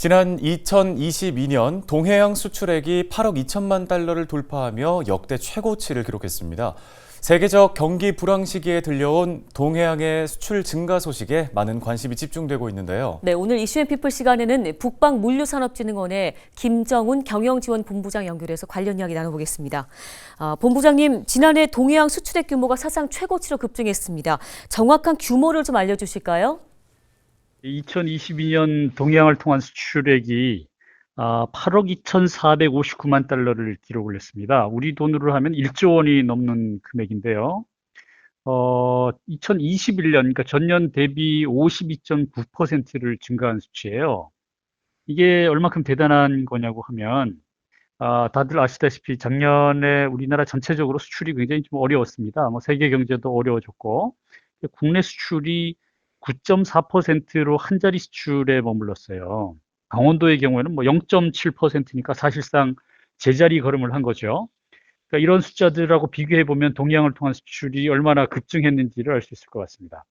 지난 2022년 동해양 수출액이 8억 2천만 달러를 돌파하며 역대 최고치를 기록했습니다. 세계적 경기 불황 시기에 들려온 동해양의 수출 증가 소식에 많은 관심이 집중되고 있는데요. 네, 오늘 이슈앤피플 시간에는 북방물류산업진흥원의 김정훈 경영지원본부장 연결해서 관련 이야기 나눠보겠습니다. 본부장님, 지난해 동해양 수출액 규모가 사상 최고치로 급증했습니다. 정확한 규모를 좀 알려주실까요? 2022년 동해양을 통한 수출액이 8억 2,459만 달러를 기록을 했습니다. 우리 돈으로 하면 1조 원이 넘는 금액인데요. 2021년, 그러니까 전년 대비 52.9%를 증가한 수치예요. 이게 얼마큼 대단한 거냐고 하면 다들 아시다시피 작년에 우리나라 전체적으로 수출이 굉장히 좀 어려웠습니다. 세계 경제도 어려워졌고 국내 수출이 9.4%로 한 자리 수출에 머물렀어요. 강원도의 경우에는 0.7%니까 사실상 제자리 걸음을 한 거죠. 그러니까 이런 숫자들하고 비교해 보면 동해양을 통한 수출이 얼마나 급증했는지를 알 수 있을 것 같습니다.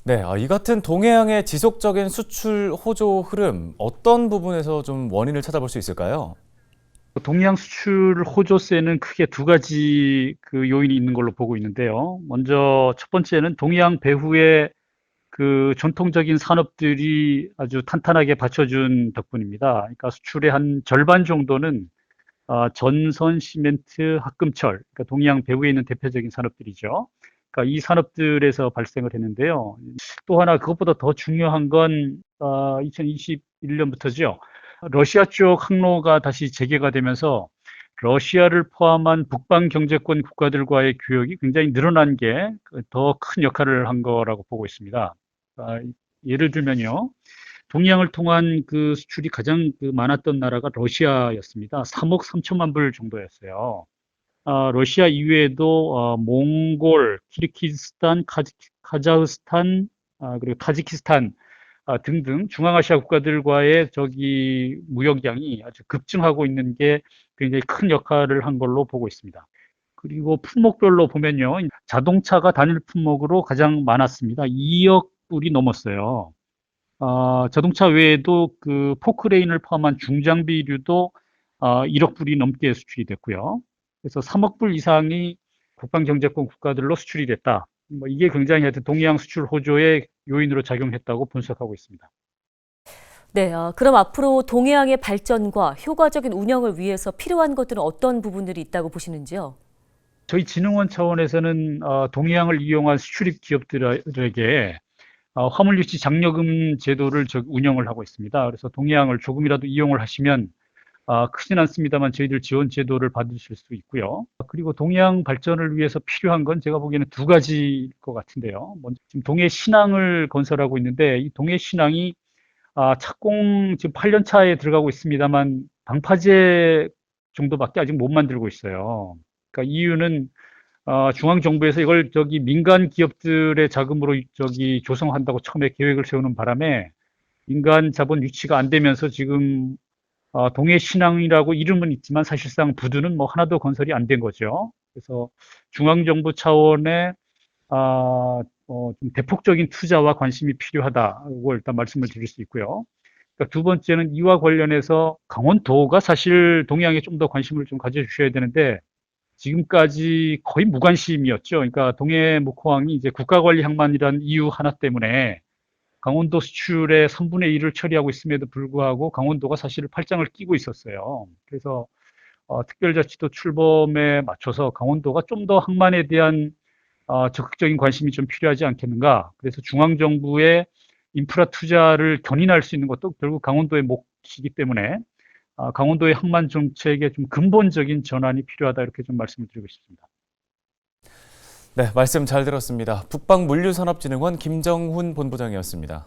네, 이 같은 동해양의 지속적인 수출 호조 흐름, 어떤 부분에서 좀 원인을 찾아볼 수 있을까요? 동해양 수출 호조세는 크게 두 가지 그 요인이 있는 걸로 보고 있는데요. 먼저 첫 번째는 동해양 배후의 그 전통적인 산업들이 아주 탄탄하게 받쳐준 덕분입니다. 그러니까 수출의 한 절반 정도는 전선, 시멘트, 합금철, 그러니까 동해양 배후에 있는 대표적인 산업들이죠. 그러니까 이 산업들에서 발생을 했는데요. 또 하나 그것보다 더 중요한 건 2021년부터죠. 러시아 쪽 항로가 다시 재개가 되면서 러시아를 포함한 북방 경제권 국가들과의 교역이 굉장히 늘어난 게 더 큰 역할을 한 거라고 보고 있습니다. 예를 들면요. 동해양을 통한 그 수출이 가장 많았던 나라가 러시아였습니다. 3억 3천만 불 정도였어요. 러시아 이외에도 몽골, 키르기스탄, 카자흐스탄, 그리고 타지키스탄 등등 중앙아시아 국가들과의 무역량이 아주 급증하고 있는 게 굉장히 큰 역할을 한 걸로 보고 있습니다. 그리고 품목별로 보면요. 자동차가 단일 품목으로 가장 많았습니다. 2억 불이 넘었어요. 자동차 외에도 그 포크레인을 포함한 중장비류도 1억 불이 넘게 수출이 됐고요. 그래서 3억 불 이상이 국방경제권 국가들로 수출이 됐다. 이게 굉장히 하여튼 동해양 수출 호조의 요인으로 작용했다고 분석하고 있습니다. 네, 그럼 앞으로 동해양의 발전과 효과적인 운영을 위해서 필요한 것들은 어떤 부분들이 있다고 보시는지요? 저희 진흥원 차원에서는 동해양을 이용한 수출입 기업들에게 화물 유치 장려금 제도를 운영을 하고 있습니다. 그래서 동해양을 조금이라도 이용을 하시면 크진 않습니다만 저희들 지원 제도를 받으실 수 있고요. 그리고 동해양 발전을 위해서 필요한 건 제가 보기에는 두 가지일 것 같은데요. 먼저 지금 동해 신항을 건설하고 있는데 이 동해 신항이 착공 지금 8년 차에 들어가고 있습니다만 방파제 정도밖에 아직 못 만들고 있어요. 그러니까 이유는 중앙정부에서 이걸 민간 기업들의 자금으로 조성한다고 처음에 계획을 세우는 바람에 민간 자본 유치가 안 되면서 지금 동해 신항이라고 이름은 있지만 사실상 부두는 하나도 건설이 안 된 거죠. 그래서 중앙정부 차원의 좀 대폭적인 투자와 관심이 필요하다고 일단 말씀을 드릴 수 있고요. 그러니까 두 번째는 이와 관련해서 강원도가 사실 동해양에 좀 더 관심을 좀 가져주셔야 되는데 지금까지 거의 무관심이었죠. 그러니까 동해 목포항이 이제 국가관리 항만이라는 이유 하나 때문에 강원도 수출의 3분의 1을 처리하고 있음에도 불구하고 강원도가 사실 팔짱을 끼고 있었어요. 그래서 특별자치도 출범에 맞춰서 강원도가 좀 더 항만에 대한 적극적인 관심이 좀 필요하지 않겠는가. 그래서 중앙정부의 인프라 투자를 견인할 수 있는 것도 결국 강원도의 몫이기 때문에 강원도의 항만 정책에 좀 근본적인 전환이 필요하다 이렇게 좀 말씀을 드리고 싶습니다. 네, 말씀 잘 들었습니다. 북방물류산업진흥원 김정훈 본부장이었습니다.